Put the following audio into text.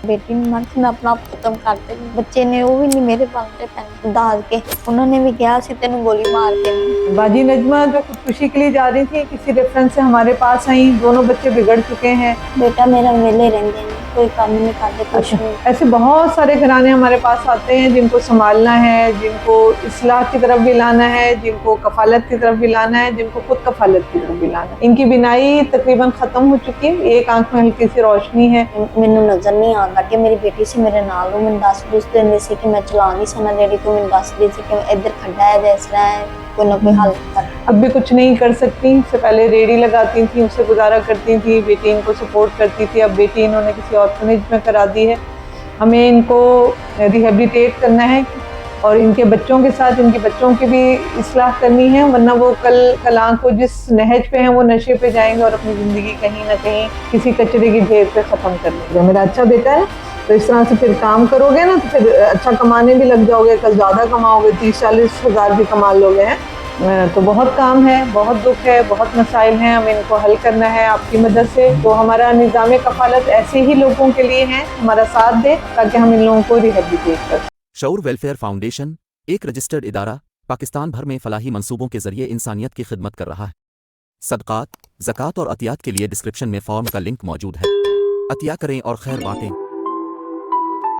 बेटी ने मन से मैं अपना आप खत्म कर देनी। बच्चे ने वो भी नहीं मेरे बांटे पहन दाद के, उन्होंने भी कहा सी तेन गोली मार के। बाजी नजमा जो खुदकुशी के लिए जा रही थी, किसी रेफरेंस से हमारे पास आई। दोनों बच्चे बिगड़ चुके हैं। बेटा मेरा वेले रहंदे ने, कोई काम नहीं करते, कुछ नहीं। ऐसे बहुत सारे घराने हमारे पास आते हैं जिनको संभालना है, जिनको इस्लाह की तरफ भी लाना है, जिनको कफालत की तरफ भी लाना है, जिनको खुद कफालत की तरफ भी लाना है। इनकी बिनाई तकरीबन खत्म हो चुकी है, एक आंख में हल्की सी रोशनी है। मैनू नजर नहीं आता कि मेरी बेटी से मेरे नाल हो, मैं दस बुझ देंदे सी कि मैं चला नहीं सकना रेडी, तो मैं दस दी सी कि इधर खड्डा है जैसा है, कोई ना कोई हल कर। अब भी कुछ नहीं कर सकती। इससे पहले रेडी लगाती थी, उससे गुजारा करती थी, बेटी इनको सपोर्ट करती थी। अब बेटी इन्होंने किसी ऑर्फनेज में करा दी है। हमें इनको रिहेबिलिटेट करना है और इनके बच्चों के साथ इनके बच्चों की भी इस्लाह करनी है, वरना वो कल को जिस नहज पे हैं वो नशे पे जाएंगे और अपनी ज़िंदगी कहीं ना कहीं किसी कचरे की ढेर पे ख़त्म कर लेंगे। मेरा अच्छा बेटा है, तो इस तरह से फिर काम करोगे ना तो फिर अच्छा कमाने भी लग जाओगे, कल ज़्यादा कमाओगे, 30-40 हज़ार भी कमा लोगे हैं। तो बहुत काम है, बहुत दुख है, बहुत मसाइल हैं, हमें इनको हल करना है आपकी मदद से। तो हमारा निज़ाम कफ़ालत ऐसे ही लोगों के लिए है, हमारा साथ दे ताकि हम इन लोगों को रिहेबिलिटेट कर। शऊर वेलफेयर फाउंडेशन एक रजिस्टर्ड इदारा पाकिस्तान भर में फलाही मंसूबों के जरिए इंसानियत की खिदमत कर रहा है। सदकात, ज़कात और अतियात के लिए डिस्क्रिप्शन में फॉर्म का लिंक मौजूद है। अतिया करें और खैर बांटें।